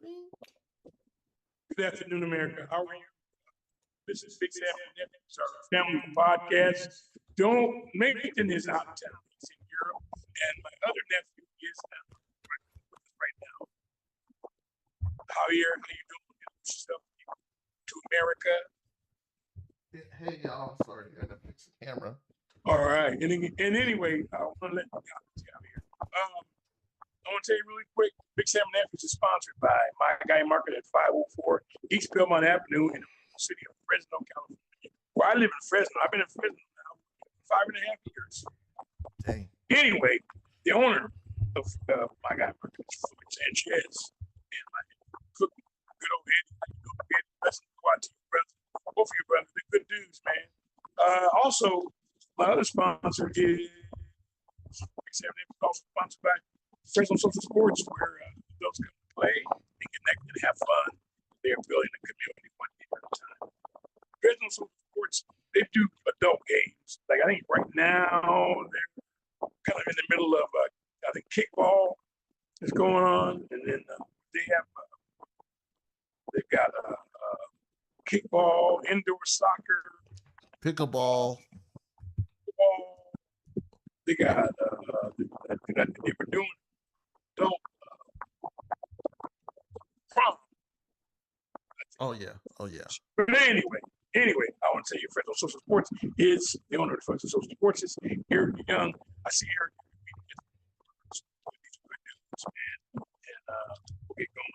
Good afternoon, America. How are you? This is Big Sam and Nephews, our family podcast. Don't Nathan is out of town. He's in Europe, and my other nephew is with us right now. Javier, how you doing? Introduce yourself to America. Hey y'all, sorry, I gotta fix the camera. All right. And anyway, I want to let you out here. I want to tell you really quick, Big Sam and Nephews is sponsored by My Guy Market at 504 East Belmont Avenue in the city of Fresno, California. Where I live in Fresno. I've been in Fresno now 5.5 years. Dang. Anyway, the owner of My Guy Market is Floyd Sanchez and my cook, good old Eddie. How you doing, Eddie? Let's go out to you, brother. Both of you brothers, they're good dudes, man. Also, my other sponsor is Big Sam and Nephews, also sponsored by Fresno Social Sports, where those come to play, they connect and have fun. They are building a community one game at a time. Fresno Social Sports, they do adult games. Like I think right now they're kind of in the middle of I think kickball is going on, and then they've got kickball, indoor soccer, Pickleball. football. They got they were doing adult prom. Oh yeah. But anyway, I want to tell you, Fresno Social Sports is the owner of Fresno Social Sports. Is Eric Young. I see Eric. And we'll get going.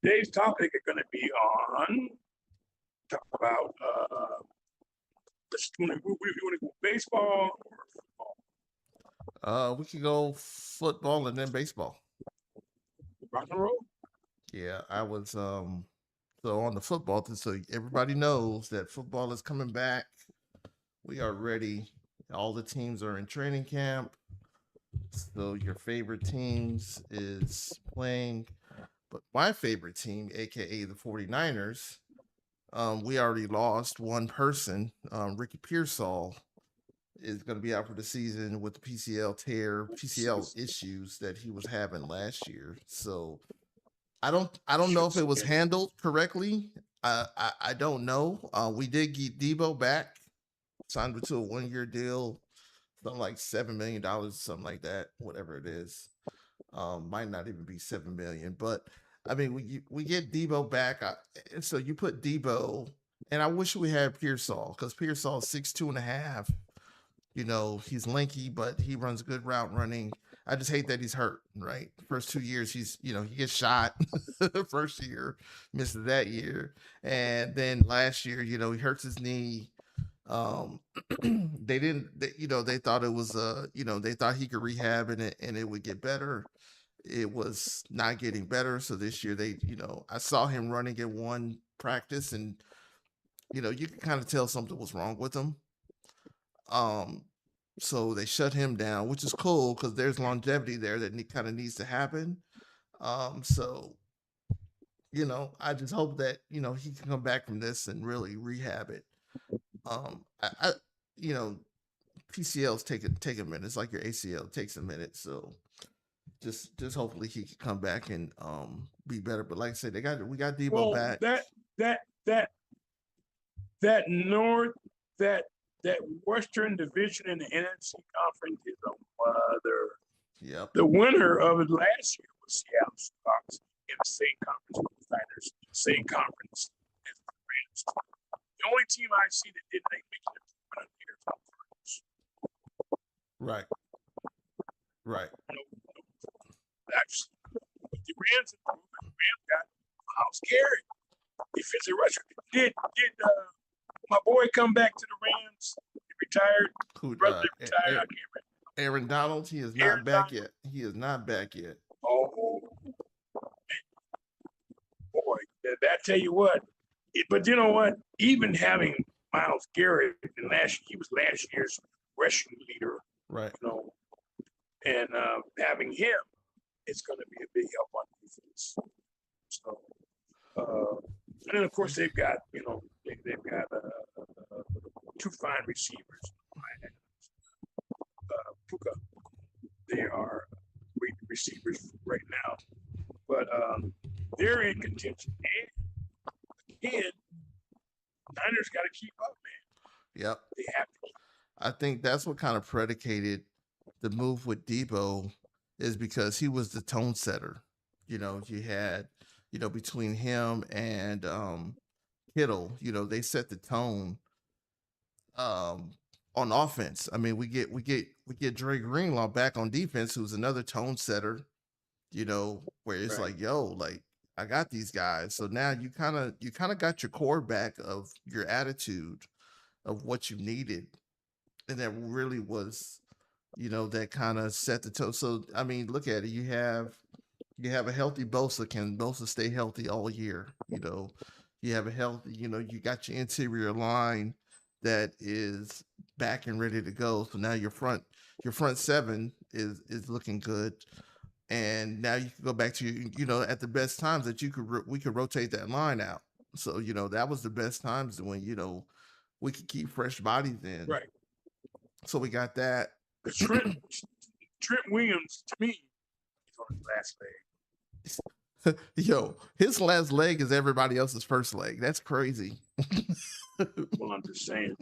Today's topic is going to be on talk about. We want to go baseball or football. We could go football and then baseball. Rock and roll. Yeah, I was so on the football, so everybody knows that football is coming back. We are ready. All the teams are in training camp. So your favorite teams is playing, but my favorite team, aka the 49ers, we already lost one person. Ricky Pearsall is going to be out for the season with the PCL issues that he was having last year. So I don't know if it was handled correctly. I don't know. We did get Debo back, signed to a 1-year deal, something like $7 million, something like that, whatever it is. Might not even be 7 million, but I mean, we get Debo back, and so you put Debo, and I wish we had Pearsall because Pearsall is 6'2.5". You know, he's lanky, but he runs good route running. I just hate that he's hurt, right? First 2 years, he gets shot. First year, misses that year. And then last year, he hurts his knee. They thought it was, they thought he could rehab and it would get better. It was not getting better. So this year I saw him running in one practice and, you can kind of tell something was wrong with him. So they shut him down, which is cool because there's longevity there that kind of needs to happen. So I just hope that he can come back from this and really rehab it. I PCLs take a minute. It's like your ACL, it takes a minute. So just hopefully he can come back and be better. But like I said, we got Debo back. That Western Division in the NFC Conference is a mother. Yep. The winner of it last year was Seattle Seahawks in the same conference with the Niners, same conference as the Rams. The only team I see that didn't make an improvement here is the Cardinals. Right. Actually, the Rams improved. The Rams got Miles Garrett, defensive rusher. Did my boy come back to the Rams? He retired. Brother retired. I can't remember. Aaron Donald, he is not back yet. He is not back yet. Oh, boy, that tell you what. But you know what? Even having Miles Garrett, he was last year's rushing leader. Right. And having him, it's going to be a big help on defense. So, and then of course they've got two fine receivers. Puka, they are great receivers right now. but they're in contention. And again, Niners got to keep up, man. Yep. They have to. I think that's what kind of predicated the move with Debo is because he was the tone setter. You had, between him and Kittle, they set the tone um on offense. I mean, we get Dre Greenlaw back on defense, who's another tone setter, where it's Right. like, yo, like I got these guys. So now you kind of got your core back of your attitude of what you needed. And that really was, that kind of set the tone. So I mean, look at it. You have a healthy Bosa. Can Bosa stay healthy all year? You have a healthy, you got your interior line that is back and ready to go. So now your front seven is looking good. And now you can go back to at the best times that we could rotate that line out. So that was the best times when we could keep fresh bodies in. Right. So we got that. Trent Williams, to me, is on his last leg. Yo, his last leg is everybody else's first leg. That's crazy. Well, I'm just saying.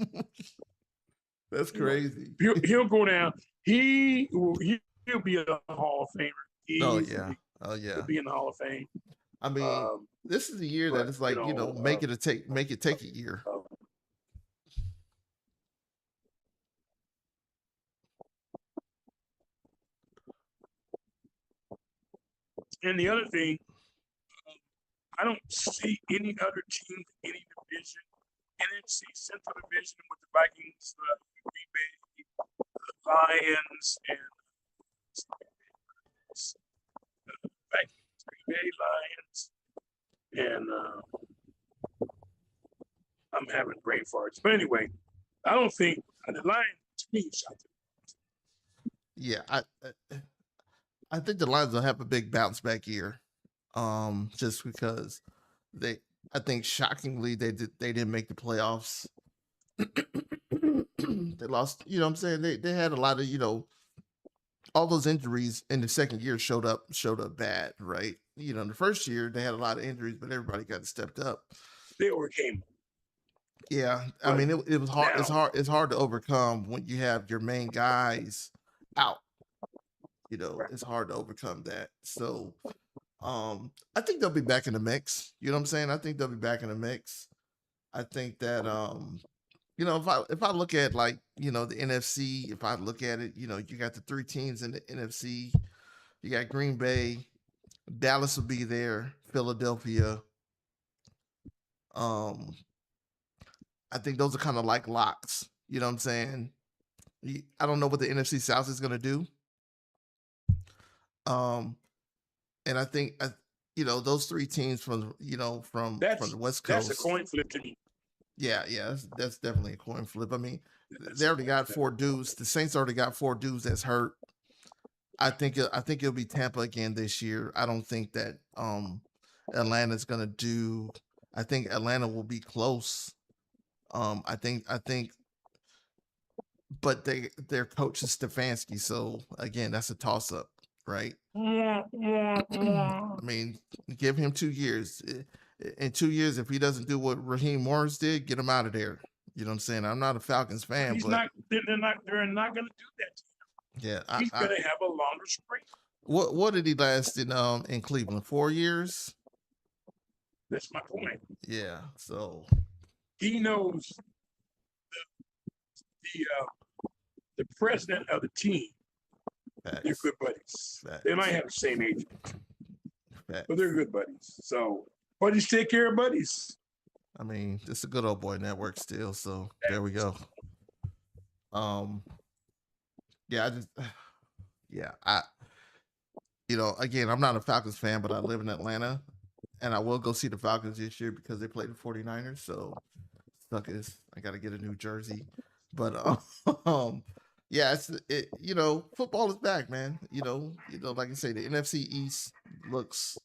That's crazy. He'll go down. He'll be a Hall of Famer. Oh yeah. Oh yeah. He'll be in the Hall of Fame. I mean, this is a year that it's like, make it take a year. And the other thing, I don't see any other team in any division, NFC Central Division with the Vikings, Green Bay, Lions, and Vikings, Green Bay, Lions, and I'm having brain farts. But anyway, I don't think the Lions to me shot. Yeah, I think the Lions will have a big bounce back year, just because I think shockingly they didn't make the playoffs. They lost. You know what I'm saying? They had a lot of all those injuries in the second year showed up bad, right? The first year they had a lot of injuries, but everybody got stepped up. They overcame. Yeah, I mean it was hard. It's hard to overcome when you have your main guys out. It's hard to overcome that. So, I think they'll be back in the mix. You know what I'm saying? I think they'll be back in the mix. I think that if I look at like the NFC, if I look at it, you got the three teams in the NFC. You got Green Bay, Dallas will be there, Philadelphia. I think those are kind of like locks. You know what I'm saying? I don't know what the NFC South is going to do. And I think those three teams from the West Coast. That's a coin flip to me. Yeah, that's definitely a coin flip. I mean, they already got 4 dudes. The Saints already got 4 dudes that's hurt. I think it'll be Tampa again this year. I don't think that Atlanta's gonna do. I think Atlanta will be close. I think, but their coach is Stefanski, so again, that's a toss up, right? I mean, give him 2 years. In 2 years, if he doesn't do what Raheem Morris did, get him out of there. You know what I'm saying? I'm not a Falcons fan, but they're not going to do that to him. Yeah, he's going to have a longer sprint. What did he last in Cleveland? 4 years. That's my point. Yeah, so he knows the president of the team. They're good buddies. They might have the same age, but they're good buddies. So buddies take care of buddies. I mean, it's a good old boy network still. So there we go. Again, I'm not a Falcons fan, but I live in Atlanta, and I will go see the Falcons this year because they play the 49ers. So suckers, I got to get a new jersey. But football is back, man. Like I say, the NFC East looks.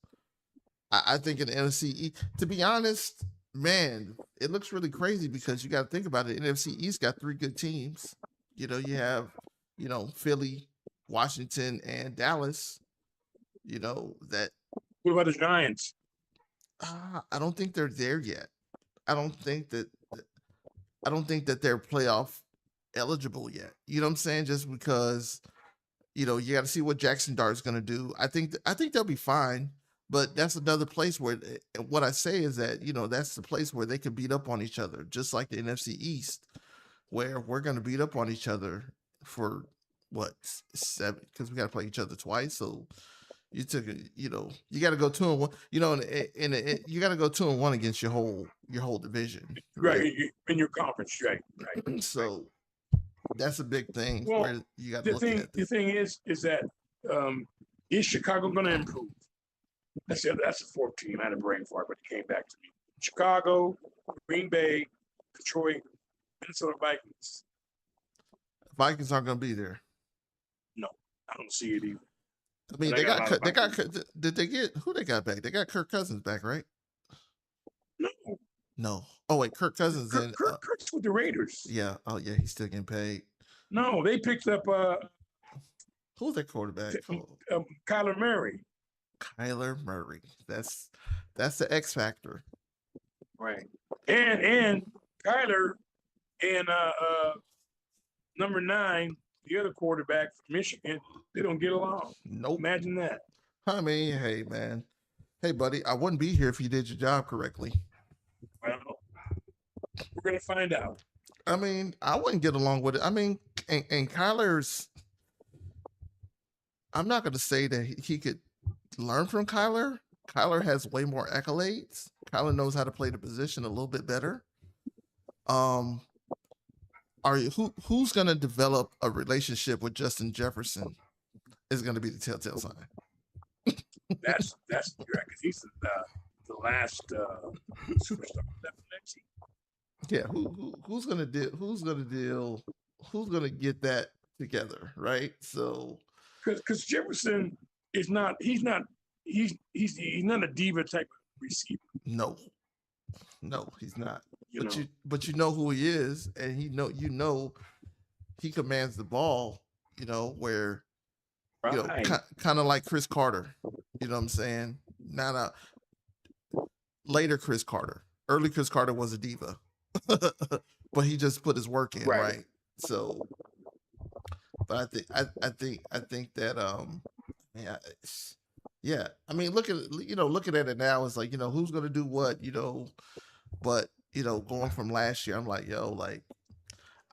I think in the NFC East, to be honest, man, it looks really crazy because you got to think about it. NFC East got 3 good teams. You have, Philly, Washington, and Dallas. What about the Giants? I don't think they're there yet. I don't think that they're playoff eligible yet. You know what I'm saying? Just because you got to see what Jackson Dart's going to do. I think they'll be fine, but that's another place where what I say is that that's the place where they can beat up on each other, just like the NFC East, where we're going to beat up on each other for what 7 because we got to play each other twice. So you took you got to go 2-1. And you got to go 2-1 against your whole division, right? In your conference, right? So that's a big thing well, where you got to look at. The thing is that is Chicago going to improve? That's the fourth team. I had a brain fart, but it came back to me. Chicago, Green Bay, Detroit, Minnesota Vikings. Vikings aren't going to be there. No, I don't see it either. I mean, did they get who they got back? They got Kirk Cousins back, right? No. Oh wait, Kirk Cousins Kirk's with the Raiders. Yeah. Oh yeah, he's still getting paid. No, they picked up who's that quarterback? Kyler Murray. Kyler Murray. That's the X factor. Right. And Kyler and number 9, the other quarterback from Michigan, they don't get along. Nope. Imagine that. I mean, hey man. Hey buddy, I wouldn't be here if you did your job correctly. Well, we're gonna find out. I mean, I wouldn't get along with it. I mean, and Kyler's I'm not gonna say that he could learn from Kyler. Kyler has way more accolades. Kyler knows how to play the position a little bit better. Who's going to develop a relationship with Justin Jefferson is going to be the telltale sign. That's correct. Because he's the last superstar left next team. Yeah, who's going to deal? Who's going to deal? Who's going to get that together, right? So, because Jefferson is not. He's not a diva type of receiver. No, he's not. But you know who he is, and he commands the ball. Where right. Kind of like Chris Carter. You know what I'm saying? Not later Chris Carter. Early Chris Carter was a diva, but he just put his work in, right? So, but I think that yeah. I mean, looking at it now, it's like who's gonna do what, but going from last year, I'm like,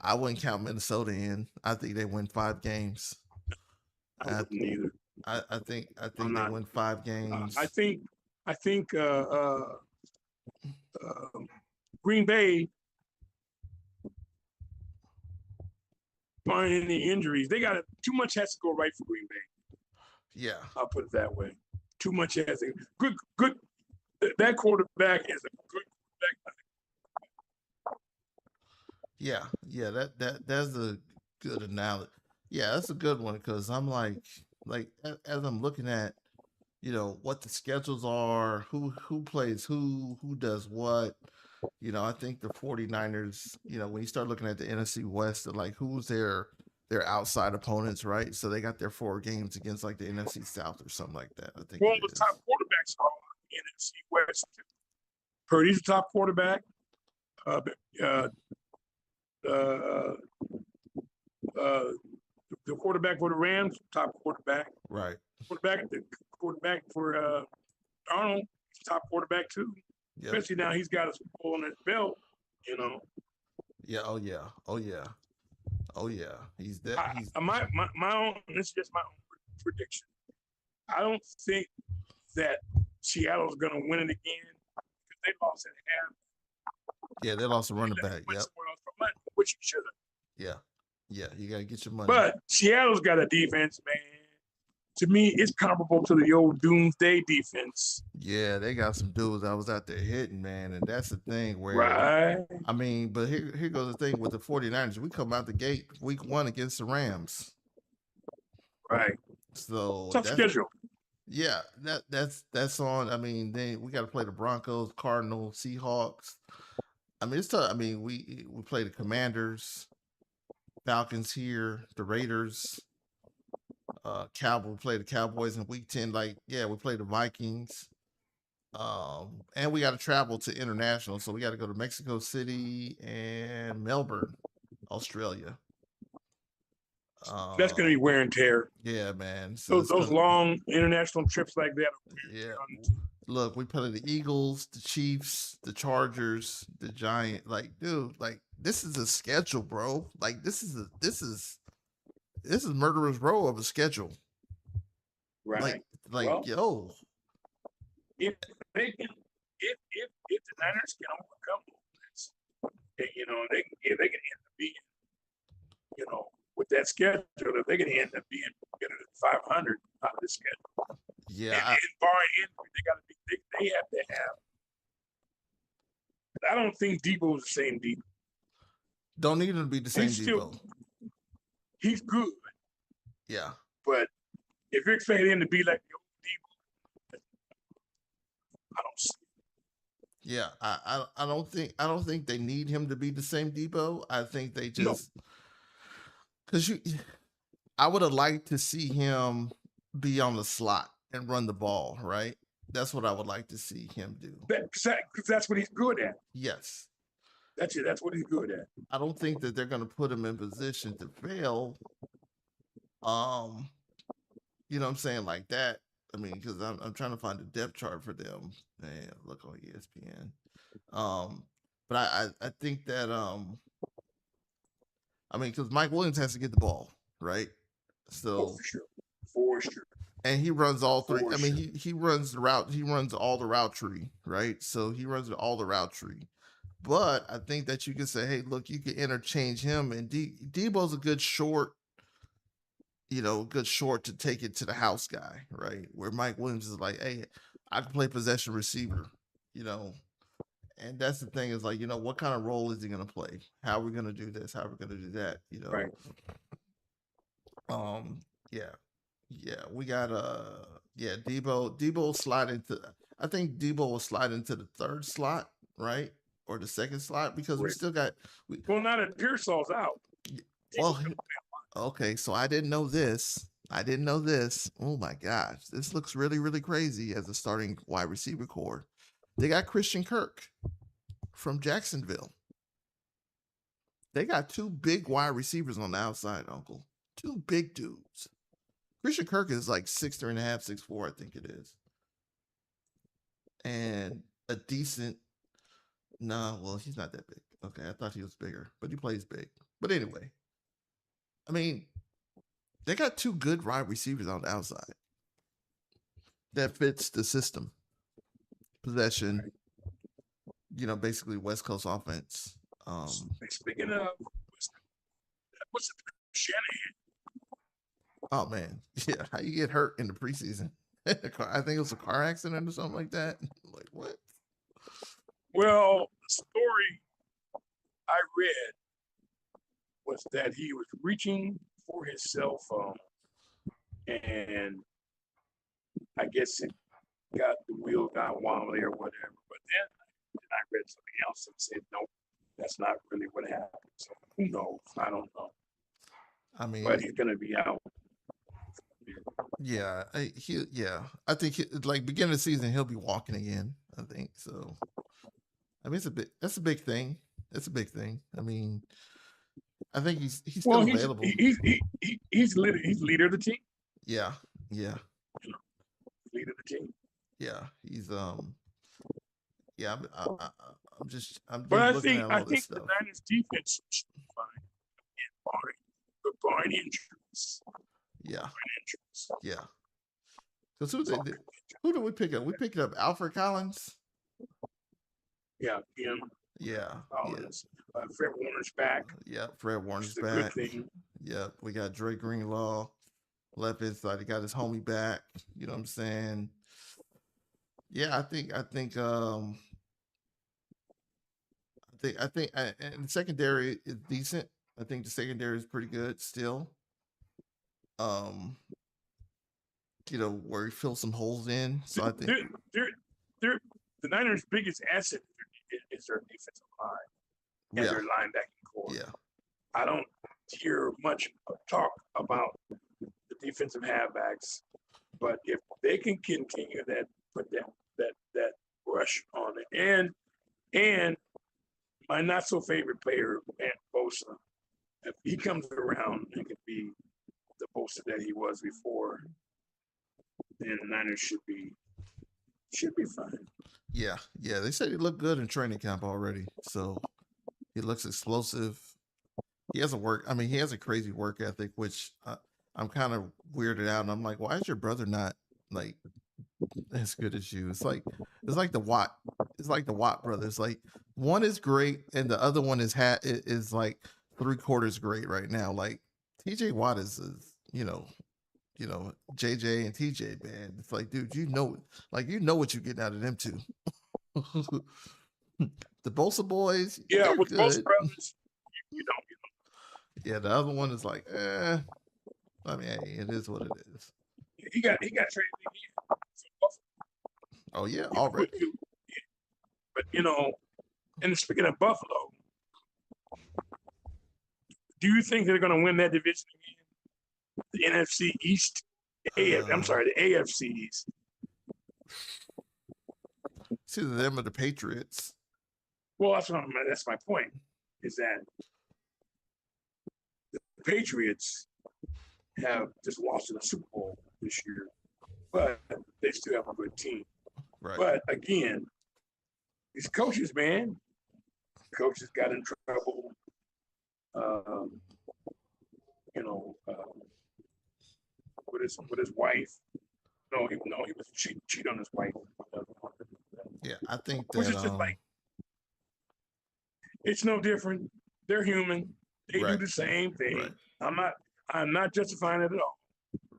I wouldn't count Minnesota in. I think they win 5 games. I wouldn't either. I think they win 5 games. I think Green Bay, barring any injuries, they got too much has to go right for Green Bay. Yeah, I'll put it that way. Too much has to good. That quarterback is a good quarterback. Yeah, that's a good analogy. Yeah, that's a good one because I'm like as I'm looking at what the schedules are, who plays who does what. I think the 49ers, when you start looking at the NFC West, like who's their outside opponents, right? So they got their 4 games against like the NFC South or something like that. I think. Well, the top quarterbacks are in the NFC West. Purdy's the top quarterback. The quarterback for the Rams, top quarterback. Right. The quarterback for Arnold, top quarterback too. Yep. Especially now he's got a Super Bowl on his belt. Yeah. Oh yeah. He's that. My own. This is just my own prediction. I don't think that Seattle's going to win it again because they lost at half. Yeah, they lost a running back. Yep. Which you should have. Yeah. You got to get your money. But Seattle's got a defense, man. To me, it's comparable to the old Doomsday defense. Yeah, they got some dudes that was out there hitting, man. And that's the thing where, right. I mean, but here goes the thing with the 49ers. We come out the gate week 1 against the Rams. Right. So tough schedule. Yeah, that's on. I mean, then we got to play the Broncos, Cardinals, Seahawks. I mean, it's tough. I mean, we play the Commanders, Falcons here, the Raiders. Cowboy played the Cowboys in week 10. Like, yeah, we played the Vikings. And we got to travel to international. So we got to go to Mexico City and Melbourne, Australia. That's going to be wear and tear. Yeah, man. So those long international trips like that. Yeah. Look, we play the Eagles, the Chiefs, the Chargers, the Giant. Like, dude, like this is a schedule, bro. Like this is murderer's row of a schedule. Right. Like well, yo. If they can, if the Niners can overcome this, you know, if they can end up being, you know, with that schedule, if they can end up being 500 out of the schedule. Yeah. And barring injury, they got to be. They have to have. I don't think Debo's the same Debo. Don't need him to be the same Debo. He's good. Yeah. But if you're expecting him to be like the old Debo, I don't see it. Yeah, I don't think they need him to be the same Debo. I think they just because I would have liked to see him be on the slot and run the ball, right? That's what I would like to see him do. Because that's what he's good at. Yes. That's it. That's what he's good at. I don't think that they're going to put him in position to fail. You know what I'm saying? Like that. I mean, because I'm trying to find a depth chart for them. Man, look on ESPN. But I think that I mean, because Mike Williams has to get the ball, right? So for sure. And he runs all three. I mean, he runs the route. He runs all the route tree, right? So he runs all the route tree. But I think that you can say, hey, look, you can interchange him, and Debo's a good short, good short to take it to the house guy, right? Where Mike Williams is like, hey, I can play possession receiver, And that's the thing is like, what kind of role is he going to play? How are we going to do this? How are we going to do that? Right. Yeah, we got Debo slide into. I think Debo will slide into the third slot, right, or the second slot because we still got. Well, not if Pearsall's out. Well, okay, so I didn't know this. Oh my gosh, this looks really, really crazy as a starting wide receiver core. They got Christian Kirk from Jacksonville. They got two big wide receivers on the outside, Uncle. Two big dudes. Christian Kirk is like 6'3.5", 6'4", I think it is. And a decent, well, he's not that big. Okay, I thought he was bigger, but he plays big. But anyway, I mean, they got two good wide receivers on the outside. That fits the system. Possession, basically West Coast offense. Speaking of, what's the Shanahan? Oh man, yeah. How you get hurt in the preseason? I think it was a car accident or something like that. Like what? Well, the story I read was that he was reaching for his cell phone, and I guess it got the wheel got wobbly or whatever. But then I read something else and said, no, that's not really what happened. So who knows? I don't know. I mean, but he's gonna be out. Yeah, I think like beginning of the season he'll be walking again. I think so. I mean, that's a big thing. It's a big thing. I mean, I think he's still available. He's leader of the team. Yeah. Leader of the team. Yeah, he's yeah. But I think the Niners defense should be fine, barring injuries. Yeah. Yeah. Because who did we pick up? We picked up Alfred Collins. Yeah, him. Yeah. Collins. Fred Warner's back. Yeah, Fred Warner's back. Yeah, we got Dre Greenlaw left inside. He got his homie back. You know what I'm saying? Yeah, I think and the secondary is decent. I think the secondary is pretty good still. Where he fills some holes in. So I think they're the Niners' biggest asset is their defensive line and their linebacking core. Yeah. I don't hear much talk about the defensive halfbacks. But if they can continue that, put that rush on it, and my not so favorite player, Bosa, if he comes around and can be the Bosa that he was before, then the Niners should be fine. Yeah, they said he looked good in training camp already. So he looks explosive. He has a crazy work ethic, which I'm kind of weirded out. And I'm like, why is your brother not like as good as you? It's like the Watt. It's like the Watt brothers. Like one is great, and the other one is like 3/4 great right now. Like TJ Watt is JJ and TJ, man. It's like, dude, you know what you're getting out of them two. The Bosa boys, Yeah, they're with both good. brothers, you don't. Yeah, the other one is like, I mean, hey, it is what it is. He got traded again. Oh yeah, already. But and speaking of Buffalo, do you think they're going to win that division again? The NFC East, I'm sorry, the AFC East. It's either them or the Patriots. Well, that's my point. Is that the Patriots have just lost in the Super Bowl this year, but they still have a good team. Right. But again, these coaches, man, coaches got in trouble. With his wife. No, he was cheat on his wife. Yeah, I think that. Which is just like, it's no different. They're human. They do the same thing. Right. I'm not justifying it at all.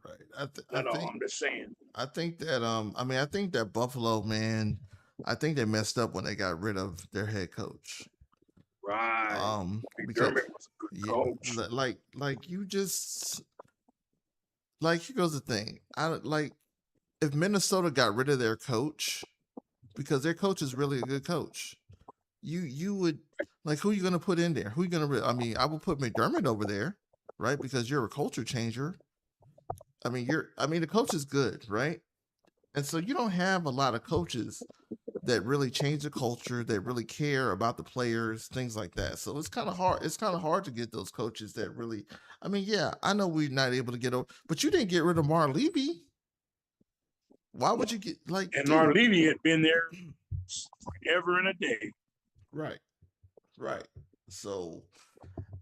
Right. I'm just saying. I think that I think that Buffalo, man, I think they messed up when they got rid of their head coach. Right. Because McDermott was a good coach. Like you just here goes the thing. If Minnesota got rid of their coach, because their coach is really a good coach, you would who are you gonna put in there? Who are you gonna? I would put McDermott over there, right? Because you're a culture changer. The coach is good, right? And so you don't have a lot of coaches that really change the culture, that really care about the players, things like that. So it's kind of hard. It's kind of hard to get those coaches that really. I know we're not able to get over, but you didn't get rid of Mark Levy. Why would you get And Mark Levy had been there forever and a day. Right. So,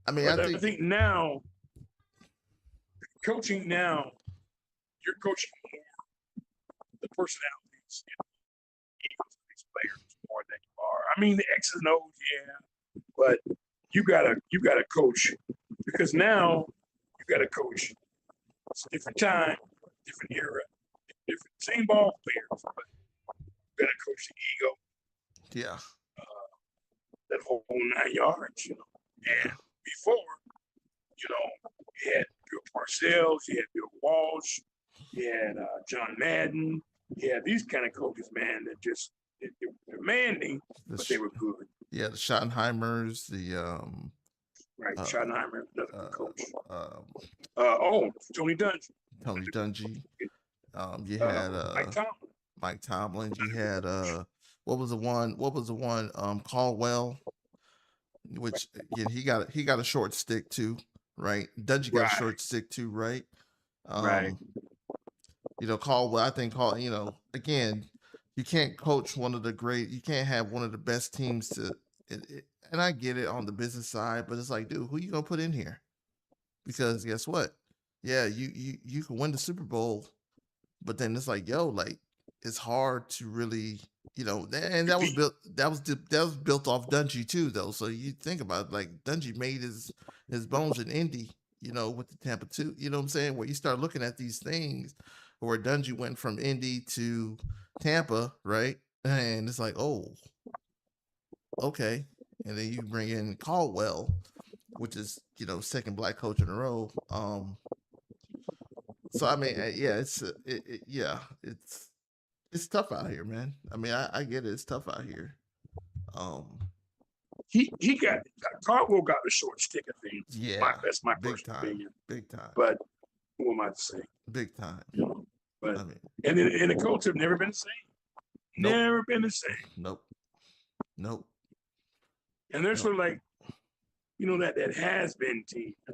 I think now, coaching now, you're coaching more the personalities of these players more than you are. The X's and O's, yeah, but you gotta coach, because now you gotta coach. It's a different time, different era, different same ball players, but you gotta coach the ego. Yeah. That whole 9 yards, And before, you had Bill Parcells, you had Bill Walsh, you had John Madden, you had these kind of coaches, man, that just they were demanding, but they were good. Yeah, the Schottenheimers, Schottenheimer, another coach. Tony Dungy. You had Mike Tomlin. You had what was the one? Caldwell, which again he got a short stick too, right? Dungy got a short stick too, right? Right. Caldwell. I think again, you can't coach you can't have one of the best teams and I get it on the business side, but it's like, dude, who you gonna put in here? Because guess what? Yeah, you can win the Super Bowl, but then it's like, it's hard to really, and that was built off Dungy too, though. So you think about it, Dungy made his bones in Indy, with the Tampa 2, you know what I'm saying? Where you start looking at these things where Dungy went from Indy to Tampa, right? And it's like, oh, okay. And then you bring in Caldwell, which is, second black coach in a row. So it's tough out here, man. I get it. It's tough out here. Caldwell got the short stick of things. Yeah, That's my big personal time, opinion. big time. But who am I to say? Big time. You know, but I mean, and the Colts have never been the same. nope, Never been the same. nope, nope, And they're nope. sort of like, that has been team. A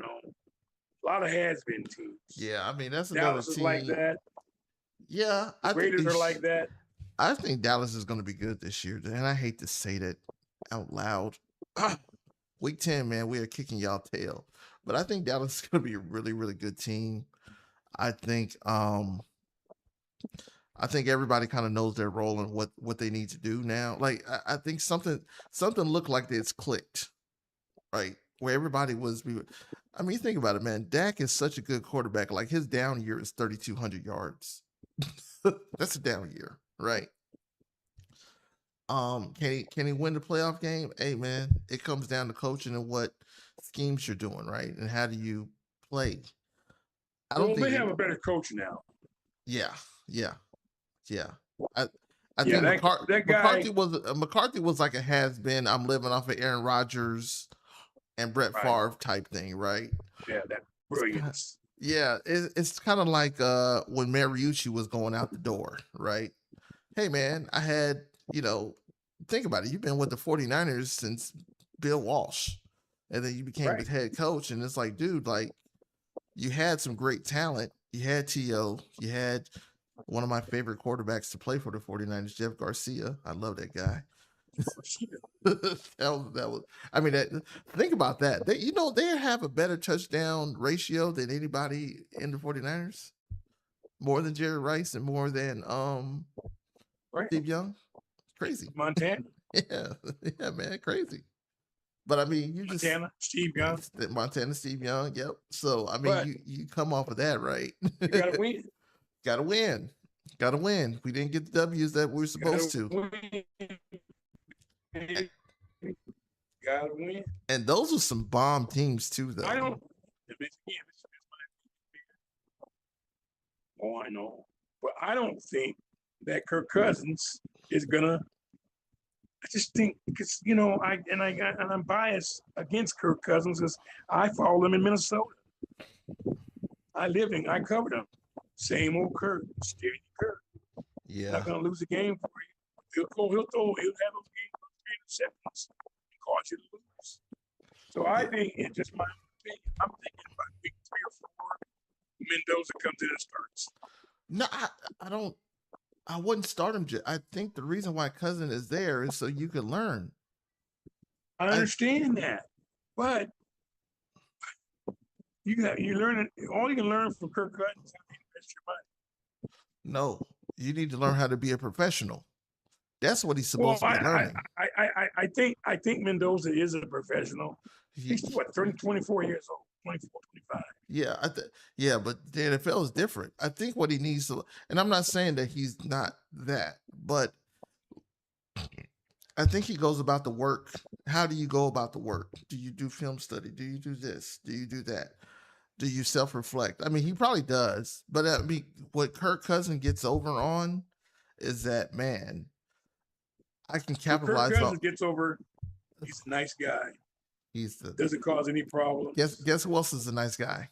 lot of has been teams. Yeah, I mean that's another Dallas is like team. that. Yeah, The I think Raiders are like that. I think Dallas is going to be good this year, and I hate to say that out loud. Week 10, man, we are kicking y'all tail, but I think Dallas is going to be a really, really good team. I think everybody kind of knows their role and what they need to do now. Like I think something looked like it's clicked, right? Where everybody was. I mean, think about it, man. Dak is such a good quarterback. Like his down year is 3,200 yards. That's a down year, right? Can he win the playoff game? Hey, man, it comes down to coaching and what schemes you're doing, right? And how do you play? I don't Well, think they have a better coach now. Yeah, yeah. I Yeah, think that guy. McCarthy was like a has been. I'm living off of Aaron Rodgers and Brett Right. Favre type thing, right? Yeah, that brilliance. Yeah, it's kind of like when Mariucci was going out the door, right? Hey man, I had, think about it. You've been with the 49ers since Bill Walsh. And then you became Right. the head coach. And it's like, dude, like you had some great talent. You had T.O., you had one of my favorite quarterbacks to play for the 49ers, Jeff Garcia. I love that guy. that was I mean, think about that. They have a better touchdown ratio than anybody in the 49ers. More than Jerry Rice and more than Right. Steve Young. Crazy. Montana. Yeah, man, crazy. But I mean, Montana, Steve Young. Montana, Steve Young. Yep. So I mean, But you come off of that, right? you gotta win. Gotta win. Gotta win. We didn't get the W's that we were supposed to. Gotta win. And those are some bomb teams too, though. I don't. Oh, I know, but I don't think that Kirk Cousins is gonna. I just think because I'm biased against Kirk Cousins because I follow him in Minnesota. I covered him. Same old Kirk, steady Kirk. Yeah. Not gonna lose a game for you. He'll have those games with 3 interceptions and cause you to lose. So I think it's just my opinion. I'm thinking about week 3 or 4, Mendoza comes in and starts. No, I don't. I wouldn't start him. I think the reason why Cousin is there is so you could learn. I understand that, but you learn it. All you can learn from Kirk Cousins is how to invest your money. No, you need to learn how to be a professional. That's what he's supposed to be learning. I think Mendoza is a professional. He's 24 years old, 24, 25. Yeah, but the NFL is different. I think what he needs to, and I'm not saying that he's not that, but I think he goes about the work. How do you go about the work? Do you do film study? Do you do this? Do you do that? Do you self-reflect? I mean, he probably does, but I mean, what Kirk Cousins gets over on is that, man, I can capitalize Kirk Cousins gets over. He's a nice guy. Doesn't cause any problems. Guess who else is a nice guy?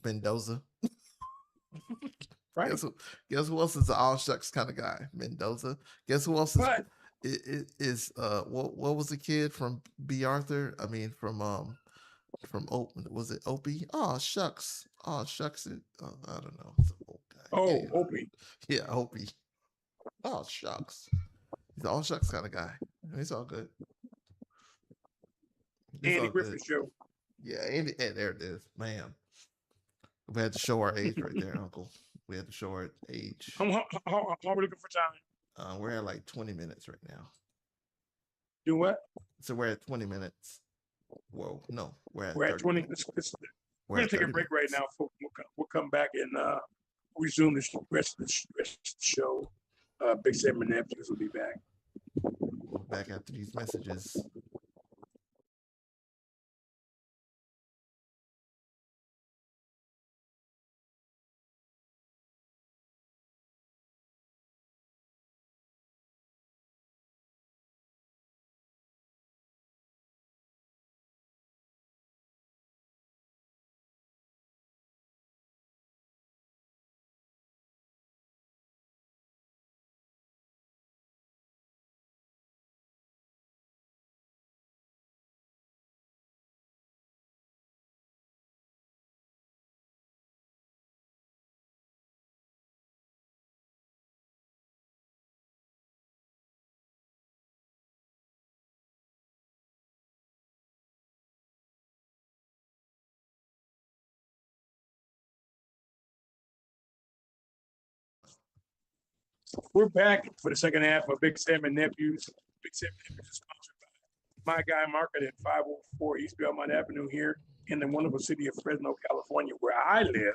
Mendoza. Right. Guess who else is an all shucks kind of guy? Mendoza. Guess who else is what was the kid from B. Arthur? I mean from was it Opie? Oh shucks. I don't know. It's an old guy. Oh, anyway. Opie. Yeah, Opie. Oh shucks. He's an all shucks kind of guy. It's all good. Andy Griffith Show. Yeah, Andy, there it is. Man. We had to show our age right there, Uncle. We had to show our age. How are we looking for time? We're at like 20 minutes right now. Do what? So we're at 20 minutes. Whoa, no, we're at 20. We're gonna take a break right now. We'll come back and resume the rest of the show. Big Sam and Nephews will be back. We'll be back after these messages. We're back for the second half of Big Sam and Nephews. Big Sam and Nephews is sponsored by My Guy Market at 504 East Belmont Avenue here in the wonderful city of Fresno, California, where I live.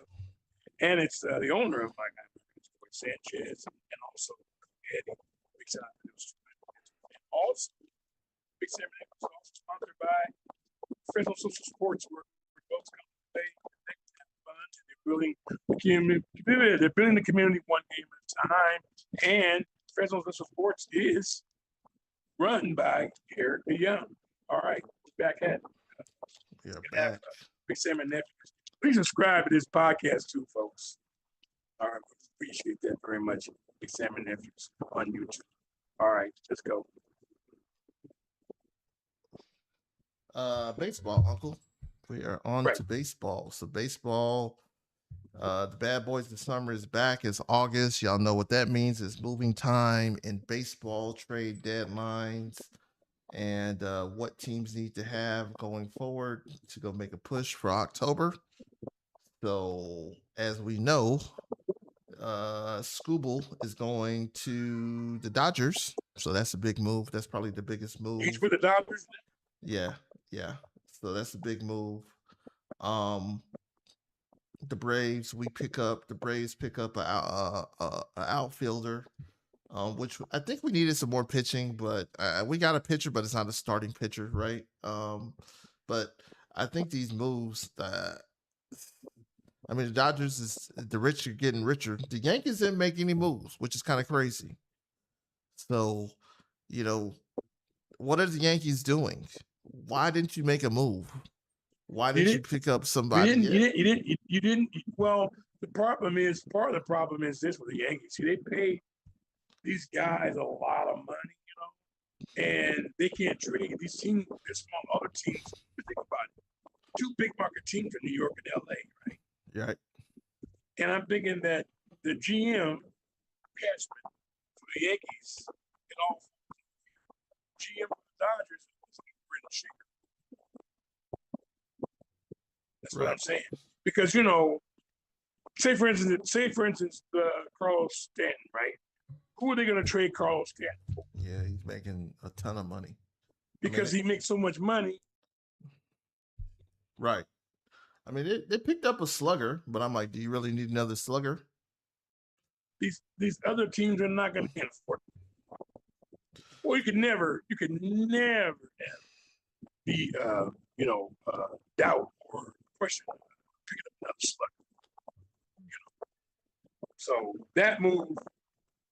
And it's the owner of My Guy Market, Sanchez, and also Eddie. Big Sam and Nephews. And also, Big Sam and Nephews is also sponsored by Fresno Social Sports, where adults come to play and they can have fun. And they're building the community. They're building the community one game at a time. And Fresno Social Sports is run by Eric the Young. All right, back at Big Sam and Nephews. Please subscribe to this podcast too, folks. All right, appreciate that very much. Big Sam and Nephews on YouTube. All right, let's go. Baseball, Uncle. We are on to baseball. So baseball, the Bad Boys of Summer is back. It's August. Y'all know what that means. It's moving time in baseball, trade deadlines, and what teams need to have going forward to go make a push for October. So as we know, Scooble is going to the Dodgers. So that's a big move. That's probably the biggest move. He's with the Dodgers? Yeah. So that's a big move. The Braves pick up a outfielder, which I think we needed some more pitching, but we got a pitcher, but it's not a starting pitcher, right? But I think these moves, the Dodgers the rich are getting richer. The Yankees didn't make any moves, which is kind of crazy. So, what are the Yankees doing? Why didn't you make a move? Why didn't you pick up somebody? You didn't. Well, part of the problem is this with the Yankees. See, they pay these guys a lot of money, and they can't trade these teams. There's small other teams. Think about it. 2 big market teams in New York and LA, right? Right. And I'm thinking that the GM Cashman for the Yankees and all GM for the Dodgers is Brendan Shaker. That's what I'm saying. Because say for instance, Carlos Stanton, right? Who are they going to trade Carlos Stanton for? Yeah, he's making a ton of money. Because he makes so much money. Right. They picked up a slugger, but I'm like, do you really need another slugger? These other teams are not going to afford it. Well, you could never be doubt or question picking up another slugger. So that move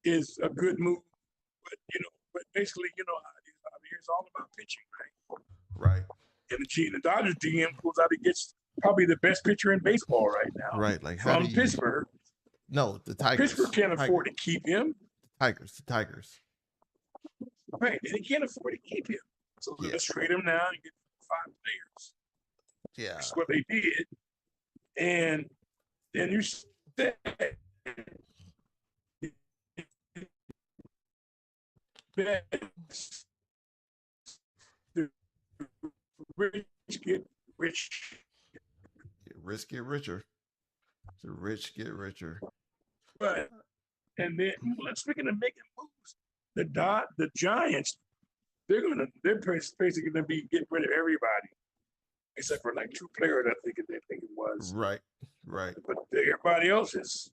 is a good move, but basically, it's all about pitching, right? Right. And the Dodgers GM goes out and gets probably the best pitcher in baseball right now. Right, like from Pittsburgh. No, the Tigers. Pittsburgh can't afford to keep him. The Tigers. Right, and he can't afford to keep him. So let's trade him now and get 5 players. Yeah, that's what they did. And then you said the rich get rich. Rich get richer. The rich get richer. But and then speaking of making moves, the Giants, they're basically gonna be getting rid of everybody except for like 2 players. I think it was. Right. But everybody else is,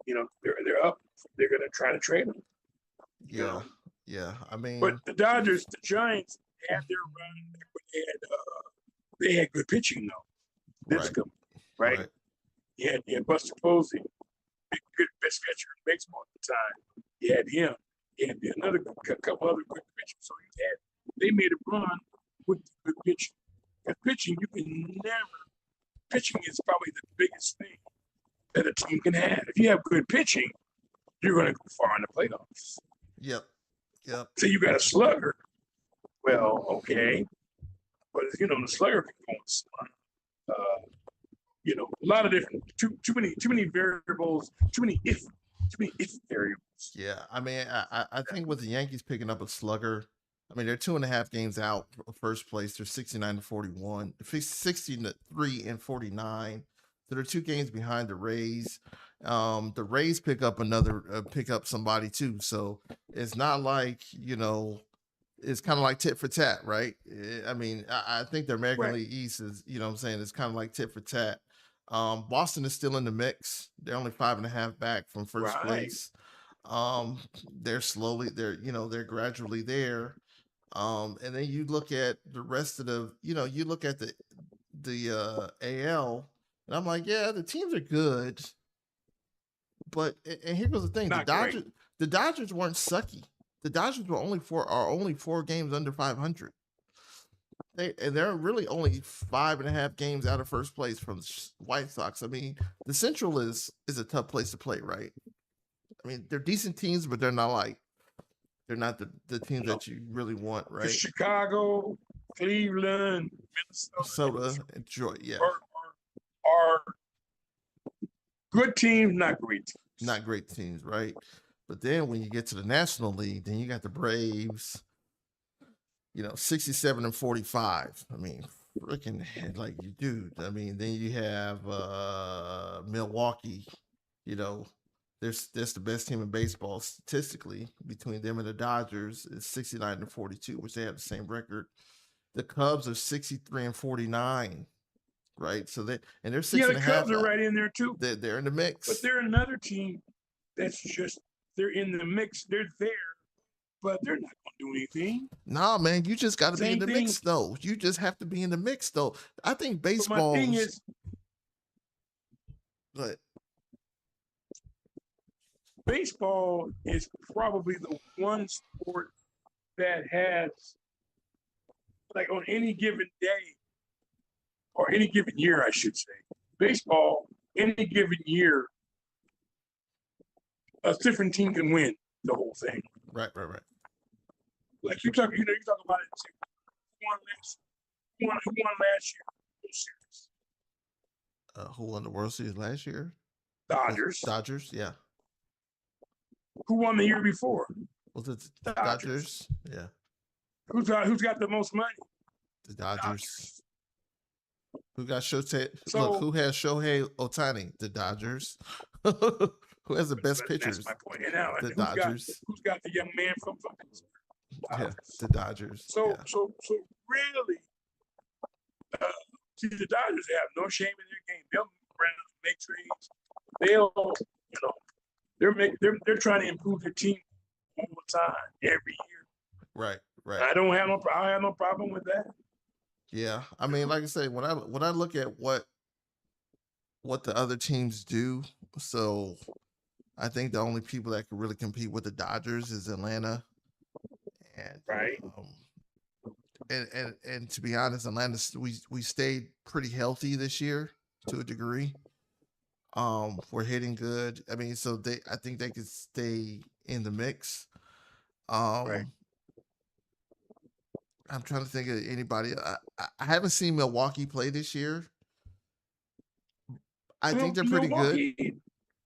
they're up. They're gonna try to trade them. Yeah. But the Giants had their run, but they had good pitching though. Right? You had Buster Posey, good best catcher in baseball at the time. You had him. You had another couple other good pitchers. So they made a run with good pitching. Because pitching is probably the biggest thing that a team can have. If you have good pitching, you're going to go far in the playoffs. Yep. So you got a slugger. Well, okay, but the slugger can go on a lot of different too many variables, too many if variables. Yeah, I think with the Yankees picking up a slugger, they're 2.5 games out of first place. They're 69-41, 63 and 49. So they're 2 games behind the Rays. The Rays pick up somebody too. So it's not like, it's kind of like tit for tat, right? I mean, I think the American Right. League East is, what I'm saying, it's kind of like tit for tat. Boston is still in the mix. They're only 5.5 back from first Right. place. They're gradually there. And then you look at the rest of you look at the AL, and I'm like, yeah, the teams are good, but and here goes the thing: Not great. the Dodgers weren't sucky. The Dodgers were only 4 games under 500. They're really only 5.5 games out of first place from White Sox. I mean, the Central is a tough place to play, right? I mean, they're decent teams, but they're not the teams that you really want, right? Chicago, Cleveland, Minnesota, Detroit, yeah, are good teams, not great teams. Not great teams, right? But then when you get to the National League, then you got the Braves, 67 and 45. I mean, freaking like you dude. I mean, then you have Milwaukee, that's the best team in baseball statistically between them and the Dodgers is 69 and 42, which they have the same record. The Cubs are 63 and 49, right? So they're 6.5. The Cubs are right in there too. They're in the mix. But they're another team that's they're in the mix. They're there, but they're not going to do anything. Nah, man, you just got to be in the mix though. You just have to be in the mix though. I think baseball. My thing is, but baseball is probably the one sport that has, like, on any given day or any given year, I should say, baseball, any given year, a different team can win the whole thing. Right. Like you talk about it. Who won last year? Who won the World Series last year? Dodgers, yeah. Who won the year before? Was it Dodgers? Yeah. Who's got the most money? The Dodgers. Who got Shohei? Look, who has Shohei Ohtani? The Dodgers. Who has the best pitchers? That's my point. And now, the Dodgers. Who's got the young man from Dodgers? Yeah, the Dodgers. So really, see, the Dodgers have no shame in their game. They'll make trades. They're trying to improve their team all the time, every year. Right. I have no problem with that. Yeah, I mean, like I say, when I look at what the other teams do, so I think the only people that can really compete with the Dodgers is Atlanta, and right. And to be honest, Atlanta, we stayed pretty healthy this year to a degree. We're hitting good. I mean, so I think they could stay in the mix. Right. I'm trying to think of anybody. I haven't seen Milwaukee play this year. I think they're pretty good.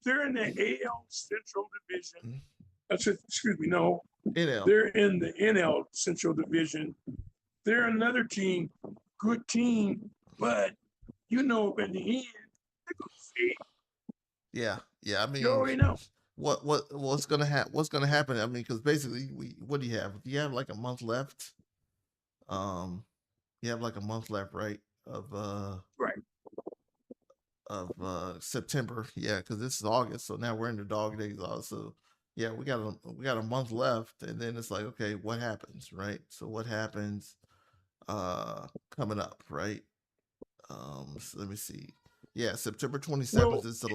They're in the AL Central Division. Excuse me, no. NL. They're in the NL Central Division. They're another team, good team, but in the end, they're going to fade. Yeah. I mean, you already know what's gonna happen. I mean, because basically, what do you have? You have like a month left. You have like a month left, right? Of September, yeah, because this is August, so now we're in the dog days also. Yeah, we got a month left, and then it's like, okay, what happens, right? So what happens coming up, right? So let me see. Yeah, September 27th is the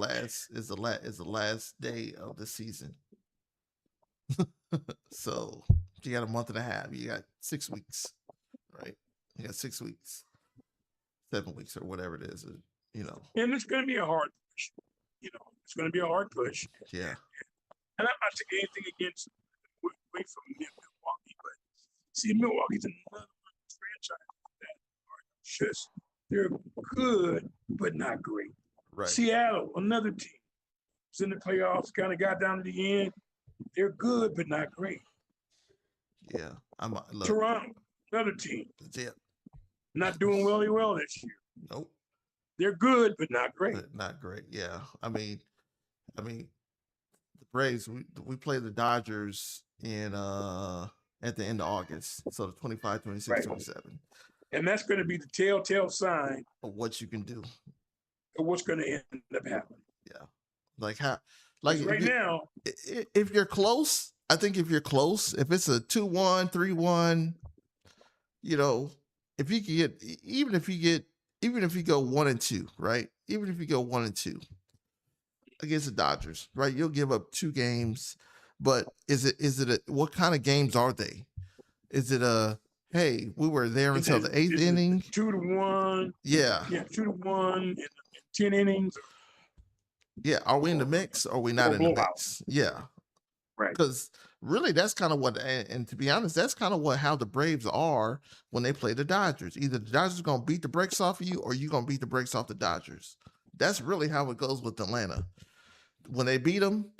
last day of the season. So you got a month and a half. You got 6 weeks, right? You got 6 weeks, 7 weeks, or whatever it is, And it's going to be a hard push. It's going to be a hard push. Yeah. And I'm not taking anything away from Milwaukee, but see, Milwaukee's another franchise that are just, they're good, but not great. Right. Seattle, another team, was in the playoffs, kind of got down to the end. They're good, but not great. Yeah. Toronto, another team. Yeah. Not doing well this year. Nope. They're good, but not great. but not great. Yeah, I mean, the Braves. We play the Dodgers in at the end of August, so the 25, 26, Right. 27. And that's going to be the telltale sign Of what you can do. of what's going to end up happening. Yeah, like how, like Right now, if you're close, I think if you're close, if it's a 2-1, 3-1, you know, if you can get, even if you go 1-2, right? Even if you go 1-2 against the Dodgers, right? You'll give up 2 games, but is it what kind of games are they? Is it hey, we were there until the 8th inning? 2-1. Yeah. Yeah, 2-1 in 10 innings. Yeah. Are we in the mix? Or are we not in the blowout. mix? Yeah. Right. Because really, that's kind of what, and to be honest, that's kind of how the Braves are when they play the Dodgers. Either the Dodgers are going to beat the brakes off of you, or you're going to beat the brakes off the Dodgers. That's really how it goes with Atlanta. When they beat them,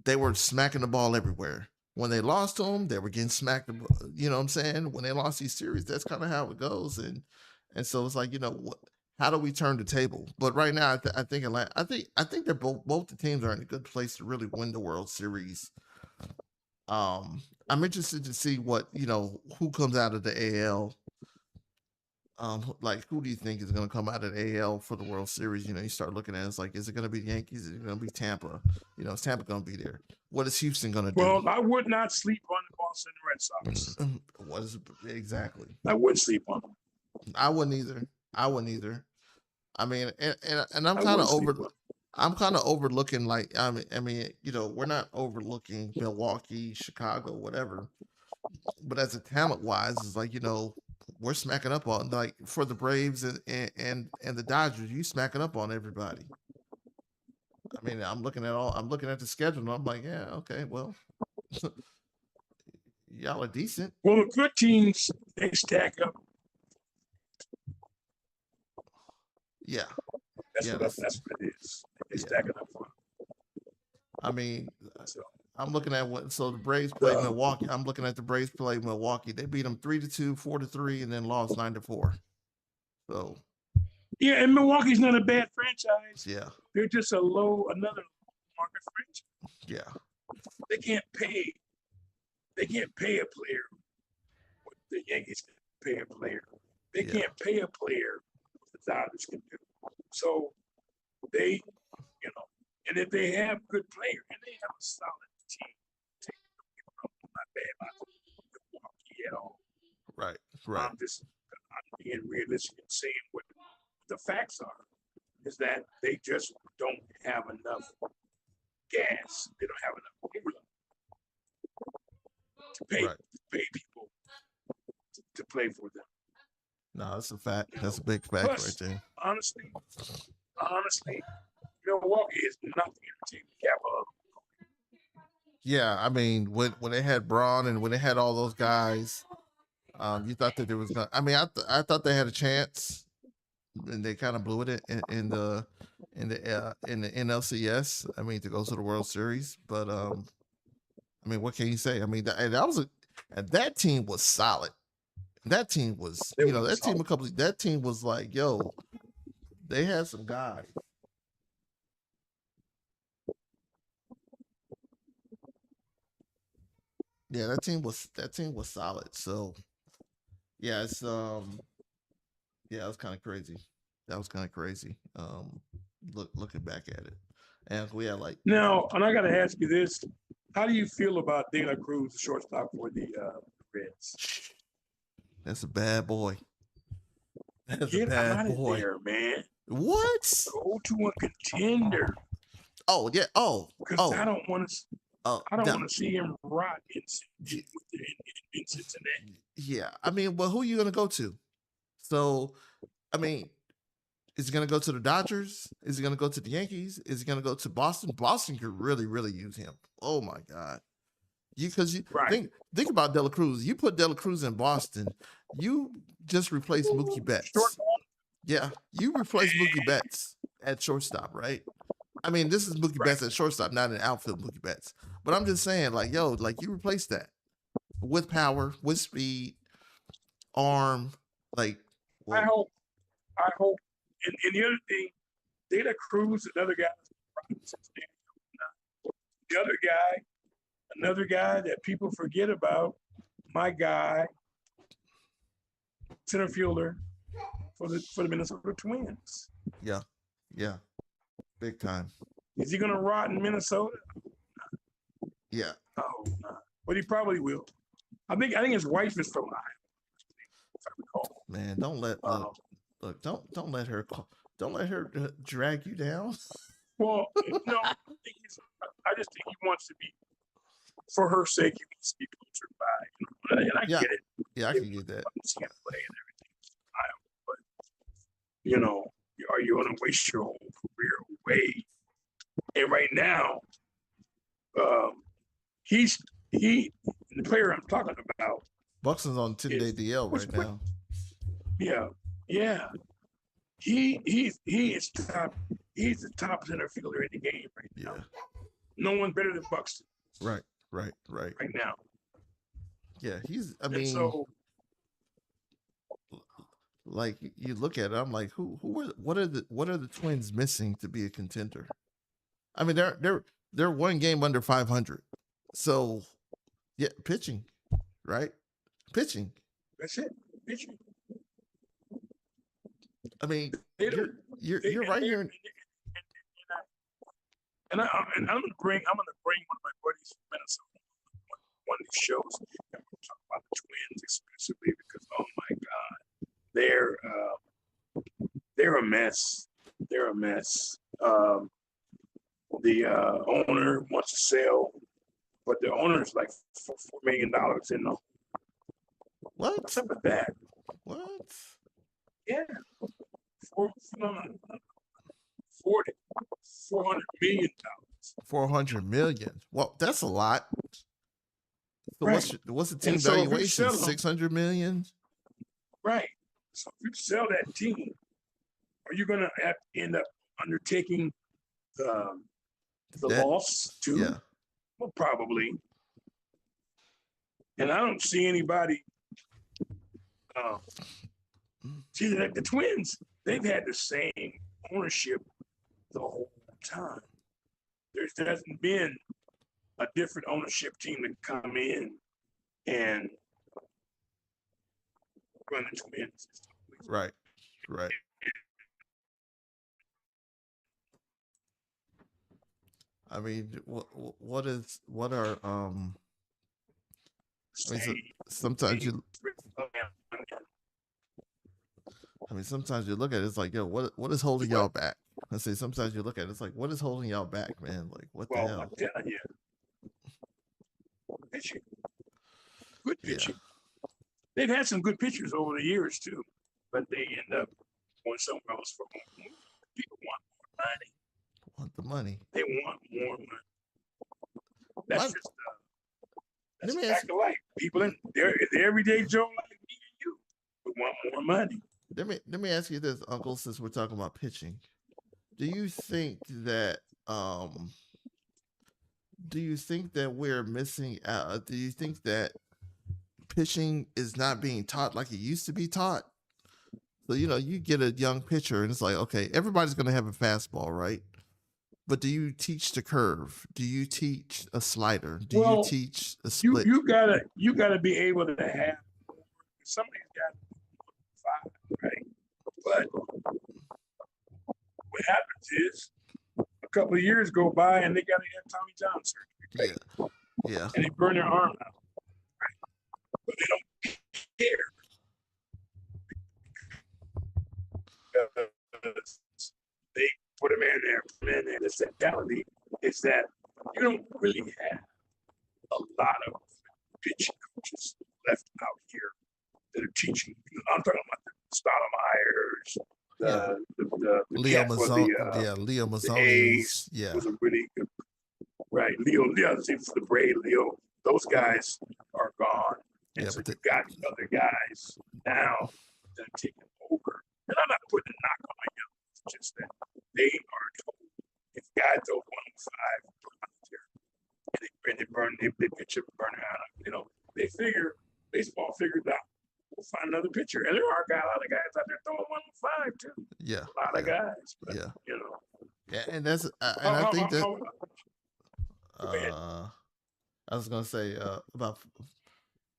they were smacking the ball everywhere. When they lost to them, they were getting smacked. You know what I'm saying? When they lost these series, that's kind of how it goes. And so it's like, how do we turn the table? But right now, I think Atlanta. I think they're both the teams are in a good place to really win the World Series. I'm interested to see what who comes out of the AL. Like, who do you think is going to come out of the AL for the World Series? You start looking at it, it's like, is it going to be the Yankees? Is it going to be Tampa? Is Tampa going to be there? What is Houston going to do? Well, I would not sleep on the Boston Red Sox. What is it exactly? I wouldn't sleep on them. I wouldn't either. I mean, and I'm kind of I'm kind of overlooking, like, I mean, we're not overlooking Milwaukee, Chicago, whatever. But as a talent wise, it's like, we're smacking up on, like, for the Braves and the Dodgers, you smacking up on everybody. I mean, I'm looking at the schedule and I'm like, yeah, okay, well, y'all are decent. Well, the good teams, they stack up. Yeah. That's what it is. They stack it up for them. I mean, I'm looking at the Braves played Milwaukee. I'm looking at the Braves play Milwaukee. They beat them 3-2, 4-3, and then lost 9-4. So. Yeah, and Milwaukee's not a bad franchise. Yeah. They're just another market franchise. Yeah. They can't pay a player what the Yankees can pay a player. They can't pay a player what the Dodgers can do. So they, and if they have good players and they have a solid team, not bad about Milwaukee at all. Right. I'm being realistic and saying what the facts are, is that they just don't have enough gas. They don't have enough to pay people to play for them. No, that's a fact. That's a big fact right there. Honestly, Milwaukee is nothing entertaining capital. Yeah, I mean, when they had Braun and when they had all those guys, you thought that there was gonna. I mean, I thought they had a chance, and they kind of blew it in the NLCS. I mean, to go to the World Series, but I mean, what can you say? I mean, that team was solid. That team was, that team was like, yo, they had some guys. Yeah, that team was solid. So yeah, it's yeah, it was kind of crazy. That was kind of crazy. Looking back at it. And we had like now, and I gotta ask you this. How do you feel about De La Cruz, the shortstop for the Reds? That's a bad boy. That's a bad boy. There, man. What? Go to a contender. Oh yeah. Oh. Because I don't want to. I don't want to see him rot in Cincinnati. Yeah, I mean, well, who are you gonna go to? So, I mean, is he gonna go to the Dodgers? Is he gonna go to the Yankees? Is he gonna go to Boston? Boston could really, really use him. Oh my God. Think about De La Cruz. You put De La Cruz in Boston, you just replace Mookie Betts. Yeah, you replace Mookie Betts at shortstop, right? I mean, this is Mookie Betts at shortstop, not an outfield Mookie Betts. But I'm just saying, like, yo, like, you replace that with power, with speed, arm, like. Well, I hope and the other thing, Data Cruz, another guy, the other guy, another guy that people forget about, my guy, center fielder for the Minnesota Twins. Yeah, yeah, big time. Is he gonna rot in Minnesota? Yeah. Oh, no. But he probably will. I think his wife is from Iowa, if I recall. Man, don't let look, don't let her drag you down. Well, no, I just think he wants to be, for her sake, he wants to be closer by. And I Yeah. get it. Yeah, I can get that. See him play and everything. But are you going to waste your whole career away? And right now, the player I'm talking about. Buxton's on 10-day DL right now. Yeah. He is top. He's the top center fielder in the game right now. No one better than Buxton. Right now. Yeah, So, like you look at it, I'm like, what are the Twins missing to be a contender? I mean, they're one game under 500. So, yeah, pitching, right? Pitching. That's it. Pitching. I mean, you're right here. And I'm gonna bring one of my buddies from Minnesota on one of these shows. And we'll talk about the Twins exclusively because, oh my God, they're a mess. They're a mess. The owner wants to sell, but the owner's like $4 million in the. What? What's up with that? What? Yeah. 400 million. 400 million. Well, that's a lot. So right. what's the team valuation? 600 million? Right. So if you sell that team, are you gonna have to end up undertaking the loss too? Yeah. Well, probably. And I don't see anybody. See, the Twins, they've had the same ownership the whole time. There hasn't been a different ownership team to come in and run the Twins. Right. I mean, sometimes you look at it, it's like, yo, what is holding y'all back? I say sometimes you look at it, it's like, what is holding y'all back, man? Like, what the hell? I'm telling you. Pitching. Good pitching. Yeah. They've had some good pitchers over the years too, but they end up going somewhere else for more. People want more money. Want the money. They want more money. That's just a fact of life. People in their everyday Joe like me and you would want more money. Let me ask you this, Uncle, since we're talking about pitching. Do you think that we're missing out? Do you think that pitching is not being taught like it used to be taught? So, you get a young pitcher and it's like, okay, everybody's going to have a fastball, right? But do you teach the curve? Do you teach a slider? Do you teach a split? You gotta be able to have some of these guys 5, right? But what happens is a couple of years go by and they gotta have Tommy John surgery. Right? Yeah. And they burn their arm out. Right? But they don't care. They put him in there. The mentality is that you don't really have a lot of pitching coaches left out here that are teaching. I'm talking about the Stoudemires, the Leo Mazzoni. Leo Mazzoni. Yeah. Was a really good, right. Leo, the Braid, Leo, those guys are gone. And so you've got other guys now that are taking over. And I'm not putting a knock on my young. It's just that they are told if guys throw 105, and they pitch it, burn it out. They figure baseball figured out. We'll find another pitcher, and there are a lot of guys out there throwing 105 too. Yeah, A lot of yeah, guys, but yeah, you know. yeah. And that's and How, I how, think how, that how, go ahead. uh, I was gonna say about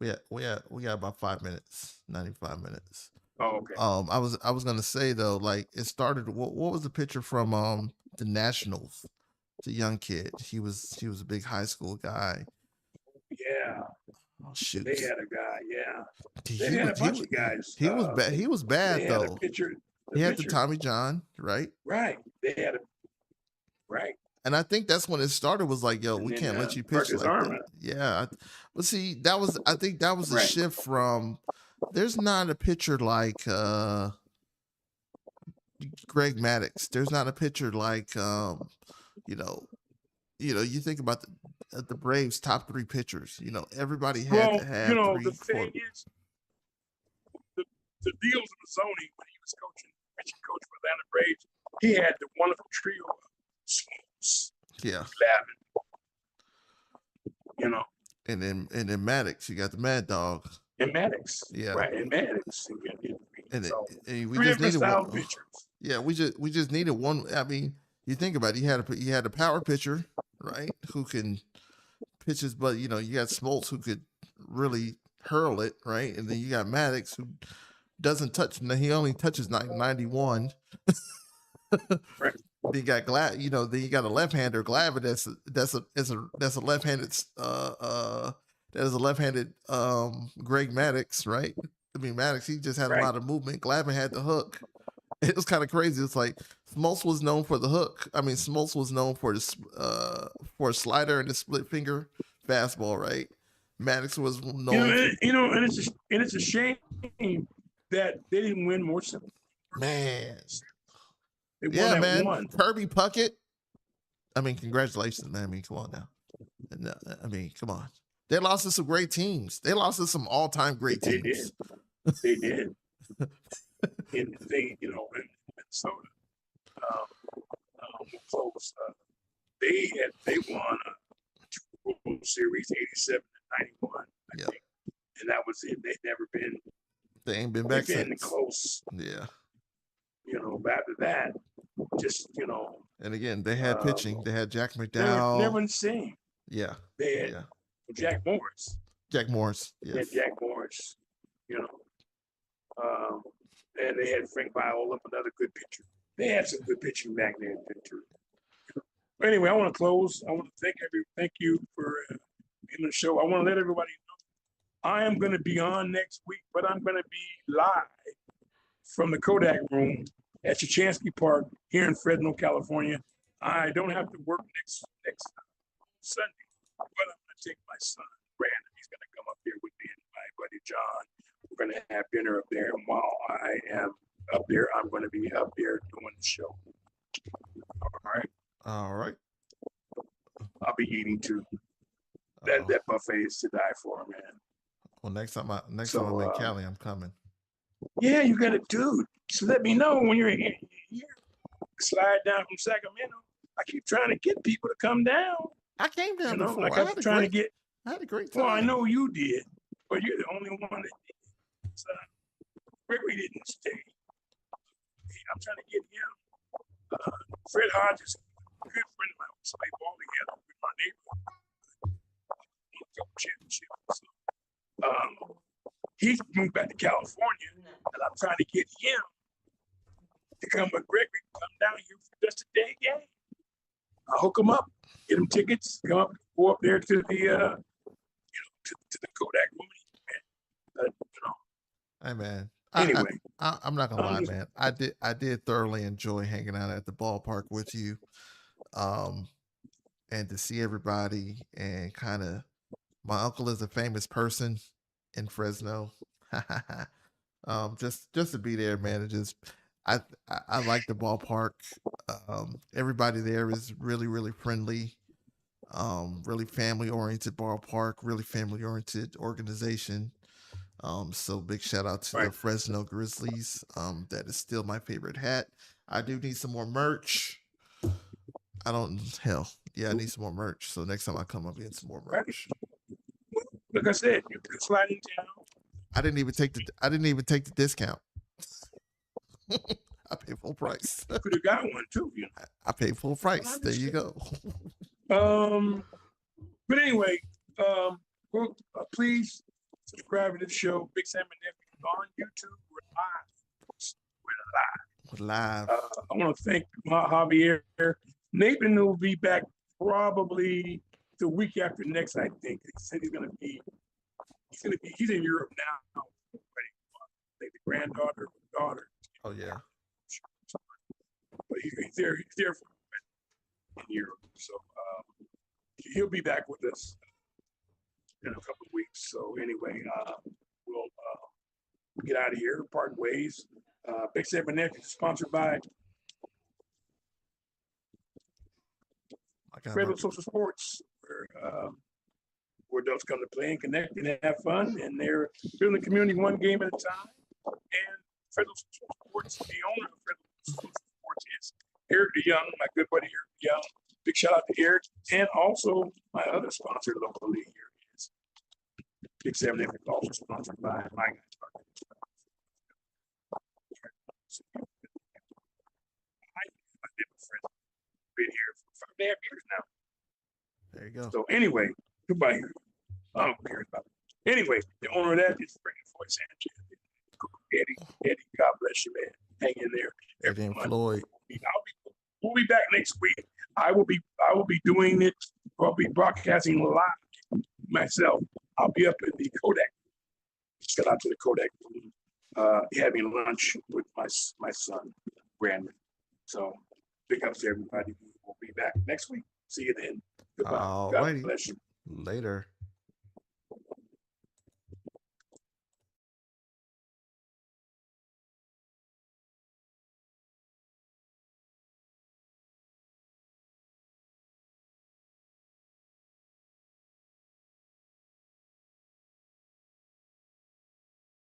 we got about 5 minutes, 95 minutes. Oh, okay. I was gonna say though, like it started. What was the picture from the Nationals? The young kid. He was a big high school guy. Yeah, Oh they shoot, had a guy. Yeah, he they had was a he bunch was of guys. he was bad. He was They bad had a though. pitcher. The He had the pitcher, Tommy John, right? right? They had a right, And I think that's when it started. Was like, yo, and we then can't let you hurt pitch his like arm. that. Yeah, but see, that was I think that was a Right. shift from. There's not a pitcher like Greg Maddux. There's not a pitcher like you know, you think about the Braves top three pitchers. Everybody had Well, to have the three, thing 4. is, the, the deals in Zoni when he was pitching coach for Atlanta Braves, he had the wonderful trio of Swoops, Yeah, Glavine, and then Maddux, you got the Mad Dog. and Maddox, Yeah, right? And Maddox, and, so and we three just different needed style one. pitchers. Yeah, we just needed one. I mean, you think about it. You had a power pitcher, right? Who can pitch his, but you got Smoltz who could really hurl it, right? And then you got Maddox who doesn't touch. He only touches 91. Right. Then you got then you got a left-hander, Glavin. That's a left-handed. That is a left-handed Greg Maddux, right? I mean, Maddux, he just had a Right. lot of movement. Glavin had the hook. It was kind of crazy. It's like Smoltz was known for the hook. I mean, Smoltz was known for for a slider and a split finger fastball, right? Maddox was known And it's a shame that they didn't win more. Man. They won Yeah, that man. one. Kirby Puckett. I mean, congratulations, man. I mean, come on now. No, I mean, come on. They lost to some great teams. They lost to some all-time great They teams. did. They did. And they, in Minnesota, close. They won a World Series 87 and 91. I Yeah. think. And that was it. They've never been. They ain't been back They've been since. close. Yeah. After that, just And again, they had pitching. They had Jack McDowell. never the same. Yeah. They had Yeah. Jack Morris. Jack Morris. They had Yes. Jack Morris. And they had Frank Viola, another good pitcher. They had some good pitching back then too. But anyway, I want to close. I want to thank you for being on the show. I want to let everybody know I am going to be on next week, but I'm going to be live from the Kodak Room at Chachansky Park here in Fresno, California. I don't have to work next Sunday, but I'm going to take my son Brandon. He's going to come up here with me and my buddy John. We're going to have dinner up there, and while I am up there, I'm going to be up there doing the show. All right. All right. I'll be eating too. That buffet is to die for, man. Well, next time I'm in Cali, I'm coming. Yeah, you got to do. So let me know when you're here. Slide down from Sacramento. I keep trying to get people to come down. I came down before. I had a great time. Well, I know you did, but you're the only one that did. So, Gregory didn't stay. I'm trying to get him. Fred Hodges, a good friend of mine, somebody ball together with my neighborhood. A couple championships. He's moved back to California, and I'm trying to get him to come with Gregory, come down here for just a day game. I'll hook him up, get him tickets, go up there to the to the Kodak Room. Hey man. Anyway, I'm not gonna lie, man. I did thoroughly enjoy hanging out at the ballpark with you, and to see everybody and kind of. My uncle is a famous person in Fresno. Just to be there, man. I like the ballpark. Everybody there is really, really friendly. Really family oriented ballpark. Really family oriented organization. So big shout out to the Fresno Grizzlies. That is still my favorite hat. I do need some more merch. I need some more merch. So next time I come, I'll get some more merch. Like I said, you can slide in town. I didn't even take the discount. I pay full price. You could have got one too, you know. I pay full price. There you go. But anyway, well, please subscribe to the show, Big Sam and Nephews on YouTube. We're live. We're live. I want to thank Javier. Nathan will be back probably the week after next. I think he said he's in Europe now. Like the granddaughter, daughter. Oh yeah. But he's there in Europe, so he'll be back with us in a couple of weeks. So anyway, we'll get out of here, part ways. Big Sam and Nephews is sponsored by Fresno Social Sports, where adults come to play and connect and have fun, and they're building the community one game at a time. And Fresno Social Sports, the owner of Fresno Social Sports is Eric DeYoung, my good buddy Eric DeYoung. Big shout out to Eric, and also my other sponsor locally here is Big Sam and Nephews, also sponsored by my guy. Been here for 5.5 years now. There you go. So anyway, goodbye. I don't care about it. Anyway, the owner of that is Frankie Floyd Sanchez. Eddie, God bless you, man. Hang in there. Eddie and Floyd. We'll be back next week. I will be doing it. I'll be broadcasting live myself. I'll be up at the Kodak. Shout out to the Kodak room, having lunch with my son, Brandon. So big ups to everybody. We'll be back next week. See you then. Goodbye. God bless you. Later.